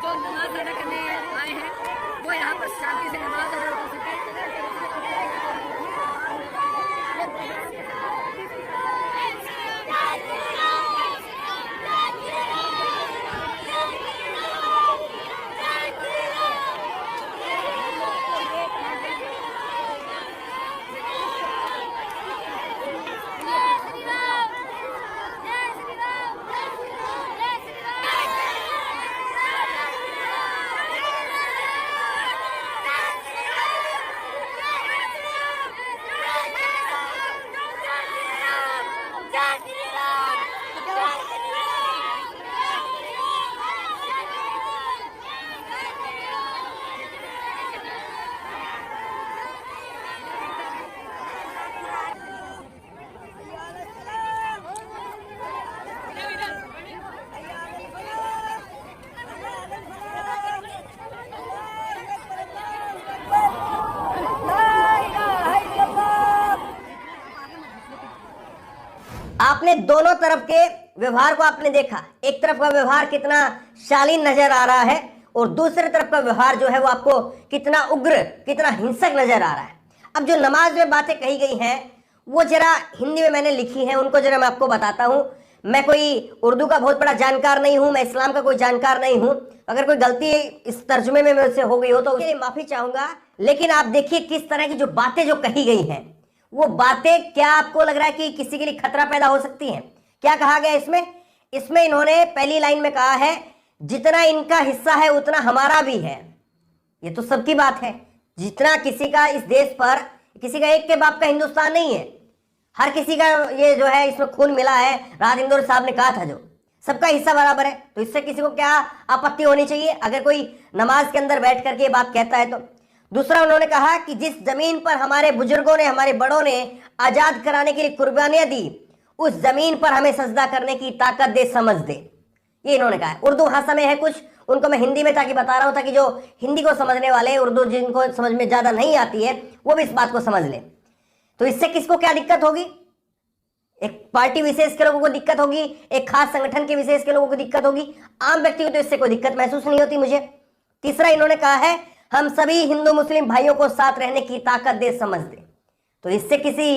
जो नमाज अदा करने आए हैं वो यहाँ पर शांति से नमाज अदा कर सके। आपने दोनों तरफ के व्यवहार को आपने देखा। एक तरफ का व्यवहार कितना शालीन नजर आ रहा है और दूसरे तरफ का व्यवहार जो है वो आपको कितना उग्र, कितना हिंसक नजर आ रहा है। अब जो नमाज में बातें कही गई हैं वो जरा हिंदी में मैंने लिखी हैं, उनको जरा मैं आपको बताता हूं। मैं कोई उर्दू का बहुत बड़ा जानकार नहीं हूं, मैं इस्लाम का कोई जानकार नहीं हूं। अगर कोई गलती इस तर्जुमे में मुझसे हो गई हो तो उसके लिए माफी चाहूंगा। लेकिन आप देखिए किस तरह की जो बातें जो कही गई हैं, वो बातें क्या आपको लग रहा है कि किसी के लिए खतरा पैदा हो सकती हैं? क्या कहा गया इसमें इन्होंने पहली लाइन में कहा है, जितना इनका हिस्सा है उतना हमारा भी है। ये तो सबकी बात है। जितना किसी का इस देश पर, किसी का एक के बाप का हिंदुस्तान नहीं है, हर किसी का ये जो है इसमें खून मिला है। राजेंद्र साहब ने कहा था जो सबका हिस्सा बराबर है, तो इससे किसी को क्या आपत्ति होनी चाहिए अगर कोई नमाज के अंदर बैठ करके ये बात कहता है तो। दूसरा उन्होंने कहा कि जिस जमीन पर हमारे बुजुर्गों ने, हमारे बड़ों ने आजाद कराने के लिए कुर्बानियां दी, उस जमीन पर हमें सजदा करने की ताकत दे, समझ दे। ये इन्होंने कहा है। उर्दू भाषा में है कुछ, उनको मैं हिंदी में ताकि बता रहा हूं ताकि जो हिंदी को समझने वाले, उर्दू जिनको समझ में ज्यादा नहीं आती है वो भी इस बात को समझ ले। तो इससे किसको क्या दिक्कत होगी? एक पार्टी विशेष के लोगों को दिक्कत होगी, एक खास संगठन के विशेष के लोगों को दिक्कत होगी, आम व्यक्ति को तो इससे कोई दिक्कत महसूस नहीं होती मुझे। तीसरा इन्होंने कहा है, हम सभी हिंदू मुस्लिम भाइयों को साथ रहने की ताकत दे, समझ दे। तो इससे किसी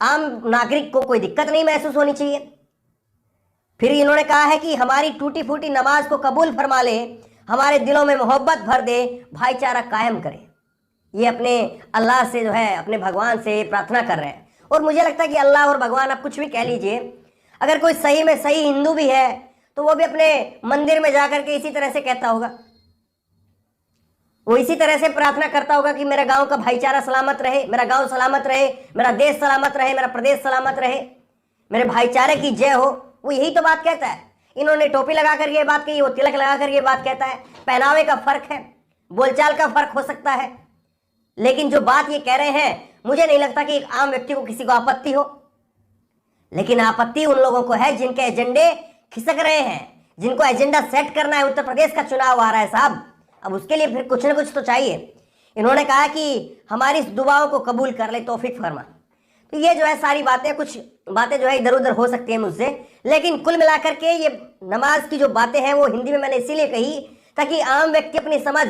आम नागरिक को कोई दिक्कत नहीं महसूस होनी चाहिए। फिर इन्होंने कहा है कि हमारी टूटी फूटी नमाज को कबूल फरमा ले, हमारे दिलों में मोहब्बत भर दे, भाईचारा कायम करे। ये अपने अल्लाह से जो है, अपने भगवान से प्रार्थना कर रहे हैं। और मुझे लगता है कि अल्लाह और भगवान, आप कुछ भी कह लीजिए, अगर कोई सही में सही हिंदू भी है तो वो भी अपने मंदिर में जाकर के इसी तरह से कहता होगा, वो इसी तरह से प्रार्थना करता होगा कि मेरा गांव का भाईचारा सलामत रहे, मेरा गांव सलामत रहे, मेरा देश सलामत रहे, मेरा प्रदेश सलामत रहे, मेरे भाईचारे की जय हो। वो यही तो बात कहता है। इन्होंने टोपी लगा करके ये बात कही, वो तिलक लगा करके ये बात कहता है। पहनावे का फर्क है, बोलचाल का फर्क हो सकता है, लेकिन जो बात ये कह रहे हैं मुझे नहीं लगता कि एक आम व्यक्ति को किसी को आपत्ति हो। लेकिन आपत्ति उन लोगों को है जिनके एजेंडे खिसक रहे हैं, जिनको एजेंडा सेट करना है। उत्तर प्रदेश का चुनाव आ रहा है साहब, अब उसके लिए फिर कुछ न कुछ तो चाहिए। इन्होंने कहा कि हमारी इस दुआओं को कबूल कर ले, तौफीक फरमा। तो ये जो है सारी बातें, कुछ बातें जो है इधर उधर हो सकती है मुझसे, लेकिन कुल मिलाकर के ये नमाज की जो बातें हैं वो हिंदी में मैंने इसीलिए कही ताकि आम व्यक्ति अपनी समझ,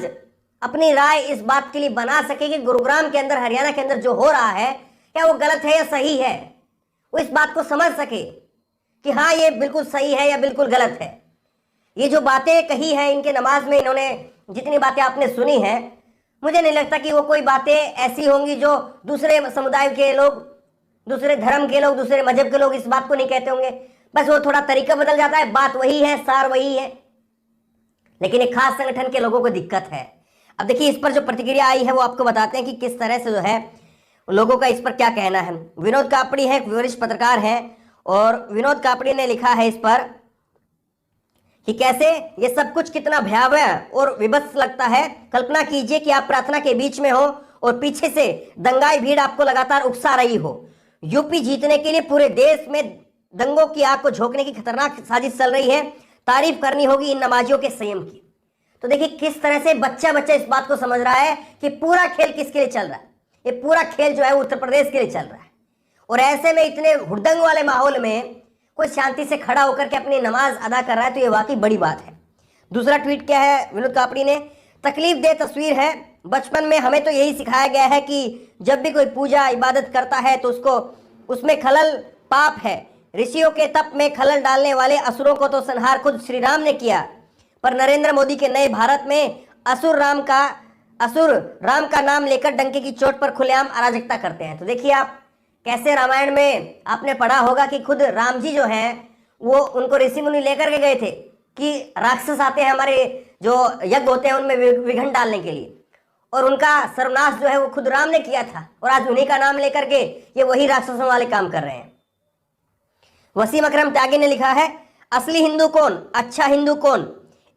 अपनी राय इस बात के लिए बना सके कि गुरुग्राम के अंदर, हरियाणा के अंदर जो हो रहा है क्या वो गलत है या सही है। वो इस बात को समझ सके कि हाँ ये बिल्कुल सही है या बिल्कुल गलत है। ये जो बातें कही है इनके नमाज में, इन्होंने जितनी बातें आपने सुनी हैं, मुझे नहीं लगता कि वो कोई बातें ऐसी होंगी जो दूसरे समुदाय के लोग, दूसरे धर्म के लोग, दूसरे मजहब के लोग इस बात को नहीं कहते होंगे। बस वो थोड़ा तरीका बदल जाता है, बात वही है, सार वही है, लेकिन एक खास संगठन के लोगों को दिक्कत है। अब देखिए इस पर जो प्रतिक्रिया आई है वो आपको बताते हैं कि किस तरह से जो है लोगों का इस पर क्या कहना है। विनोद कापड़ी है, एक वरिष्ठ पत्रकार हैं, और विनोद कापड़ी ने लिखा है इस पर कि कैसे ये सब कुछ कितना भयावह और विभत्स लगता है। कल्पना कीजिए कि आप प्रार्थना के बीच में हो और पीछे से दंगाई भीड़ आपको लगातार उकसा रही हो। यूपी जीतने के लिए पूरे देश में दंगों की आग को झोंकने की खतरनाक साजिश चल रही है। तारीफ करनी होगी इन नमाजियों के संयम की। तो देखिए किस तरह से बच्चा बच्चा इस बात को समझ रहा है कि पूरा खेल किसके लिए चल रहा है। ये पूरा खेल जो है उत्तर प्रदेश के लिए चल रहा है। और ऐसे में इतने हुड़दंग वाले माहौल में कोई शांति से खड़ा होकर के अपनी नमाज अदा कर रहा है, तो ये वाकई बड़ी बात है। दूसरा ट्वीट क्या है विनोद कापड़ी ने, तकलीफ दे तस्वीर है। बचपन में हमें तो यही सिखाया गया है कि जब भी कोई पूजा इबादत करता है तो उसमें खलल पाप है। ऋषियों के तप में खलल डालने वाले असुरों को तो संहार खुद श्री राम ने किया, पर नरेंद्र मोदी के नए भारत में असुर राम का नाम लेकर डंके की चोट पर खुलेआम अराजकता करते हैं। तो देखिए आप कैसे रामायण में आपने पढ़ा होगा कि खुद राम जी जो हैं वो उनको ऋषि मुनि लेकर के गए थे कि राक्षस आते हैं हमारे जो यज्ञ होते हैं उनमें विघ्न डालने के लिए, और उनका सर्वनाश जो है वो खुद राम ने किया था। और आज उन्हीं का नाम लेकर के ये वही राक्षसों वाले काम कर रहे हैं। वसीम अकरम त्यागी ने लिखा है, असली हिंदू कौन, अच्छा हिंदू कौन?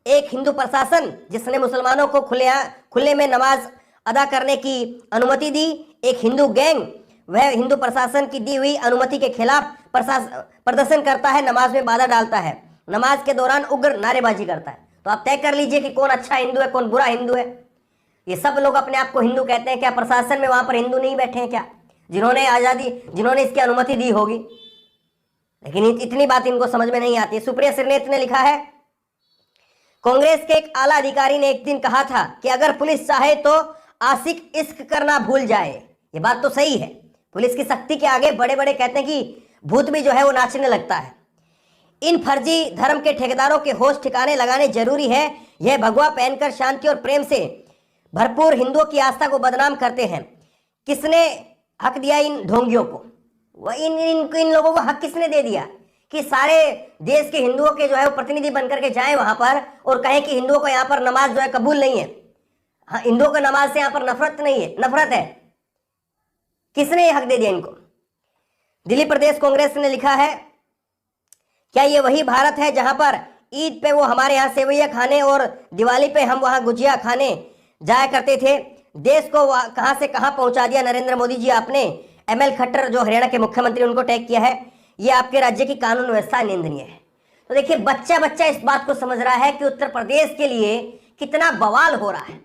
एक हिंदू प्रशासन जिसने मुसलमानों को खुले में नमाज अदा करने की अनुमति दी। एक हिंदू गैंग वह हिंदू प्रशासन की दी हुई अनुमति के खिलाफ प्रदर्शन करता है, नमाज में बाधा डालता है, नमाज के दौरान उग्र नारेबाजी करता है। तो आप तय कर लीजिए कि कौन अच्छा हिंदू है, कौन बुरा हिंदू है। ये सब लोग अपने आप को हिंदू कहते हैं, क्या प्रशासन में वहां पर हिंदू नहीं बैठे हैं क्या, जिन्होंने इसकी अनुमति दी होगी? लेकिन इतनी बात इनको समझ में नहीं आती। सुप्रिया श्रीनेत ने लिखा है, कांग्रेस के एक आला अधिकारी ने एक दिन कहा था कि अगर पुलिस चाहे तो आशिक इश्क करना भूल जाए। ये बात तो सही है, पुलिस की शक्ति के आगे बड़े बड़े कहते हैं कि भूत भी जो है वो नाचने लगता है। इन फर्जी धर्म के ठेकेदारों के होश ठिकाने लगाने जरूरी है। यह भगवा पहनकर शांति और प्रेम से भरपूर हिंदुओं की आस्था को बदनाम करते हैं। किसने हक दिया इन ढोंगियों को? इन लोगों को हक किसने दे दिया कि सारे देश के हिंदुओं के जो है वो प्रतिनिधि बनकर के जाएं वहां पर और कहें कि हिंदुओं को यहाँ पर नमाज जो है कबूल नहीं है। हाँ, हिंदुओं को नमाज से यहाँ पर नफरत नहीं है, नफरत है। किसने ये हक दे दिया इनको? दिल्ली प्रदेश कांग्रेस ने लिखा है, क्या ये वही भारत है जहां पर ईद पे वो हमारे यहाँ सेवैया खाने और दिवाली पे हम वहां गुजिया खाने जाया करते थे? देश को कहां से कहां पहुंचा दिया नरेंद्र मोदी जी आपने। ML खट्टर जो हरियाणा के मुख्यमंत्री उनको टैग किया है। ये आपके राज्य की कानून व्यवस्था निंदनीय है। तो देखिए बच्चा बच्चा इस बात को समझ रहा है कि उत्तर प्रदेश के लिए कितना बवाल हो रहा है।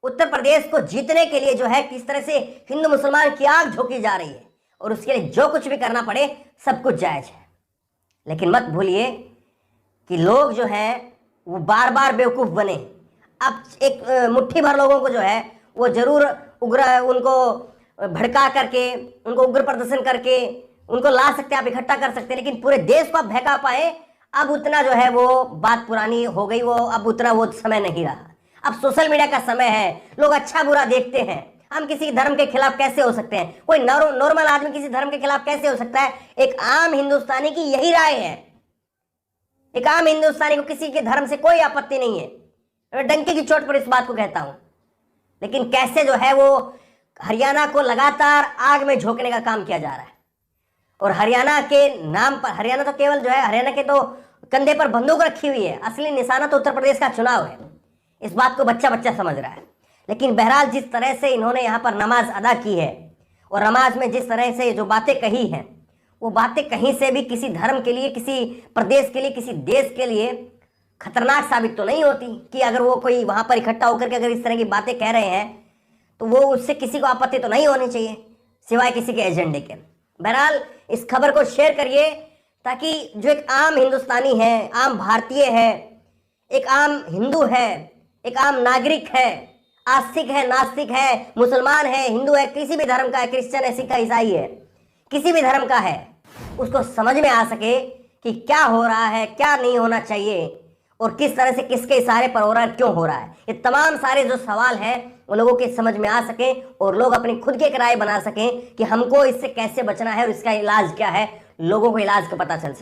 उत्तर प्रदेश को जीतने के लिए जो है किस तरह से हिंदू मुसलमान की आग झोंकी जा रही है, और उसके लिए जो कुछ भी करना पड़े सब कुछ जायज है। लेकिन मत भूलिए कि लोग जो हैं वो बार बार बेवकूफ़ बने। अब एक मुट्ठी भर लोगों को जो है वो जरूर उनको भड़का करके, उनको उग्र प्रदर्शन करके उनको ला सकते हैं, आप इकट्ठा कर सकते हैं, लेकिन पूरे देश को आप बहका पाए, अब उतना जो है वो बात पुरानी हो गई। वो अब उतना वो समय नहीं रहा। अब सोशल मीडिया का समय है, लोग अच्छा बुरा देखते हैं। हम किसी धर्म के खिलाफ कैसे हो सकते हैं? कोई नॉर्मल आदमी किसी धर्म के खिलाफ कैसे हो सकता है? एक आम हिंदुस्तानी की यही राय है। एक आम हिंदुस्तानी को किसी के धर्म से कोई आपत्ति नहीं है। मैं डंके की चोट पर इस बात को कहता हूं। लेकिन कैसे जो है वो हरियाणा को लगातार आग में झोंकने का काम किया जा रहा है। और हरियाणा के नाम पर, हरियाणा तो केवल जो है, हरियाणा के तो कंधे पर बंदूक रखी हुई है, असली निशाना तो उत्तर प्रदेश का चुनाव है। इस बात को बच्चा बच्चा समझ रहा है। लेकिन बहरहाल जिस तरह से इन्होंने यहाँ पर नमाज अदा की है और नमाज में जिस तरह से जो बातें कही हैं, वो बातें कहीं से भी किसी धर्म के लिए, किसी प्रदेश के लिए, किसी देश के लिए खतरनाक साबित तो नहीं होती। कि अगर वो कोई वहाँ पर इकट्ठा होकर के अगर इस तरह की बातें कह रहे हैं तो वो उससे किसी को आपत्ति तो नहीं होनी चाहिए, सिवाय किसी के एजेंडे के। बहरहाल इस खबर को शेयर करिए ताकि जो एक आम हिंदुस्तानी है, आम भारतीय है, एक आम हिंदू है, एक आम नागरिक है, आस्तिक है, नास्तिक है, मुसलमान है, हिंदू है, किसी भी धर्म का है, क्रिश्चियन है, सिख है, ईसाई है, किसी भी धर्म का है, उसको समझ में आ सके कि क्या हो रहा है, क्या नहीं होना चाहिए और किस तरह से किसके इशारे पर हो रहा है, क्यों हो रहा है। ये तमाम सारे जो सवाल हैं वो लोगों के समझ में आ सके और लोग अपनी खुद की राय बना सकें कि हमको इससे कैसे बचना है और इसका इलाज क्या है, लोगों को इलाज का पता चल सके।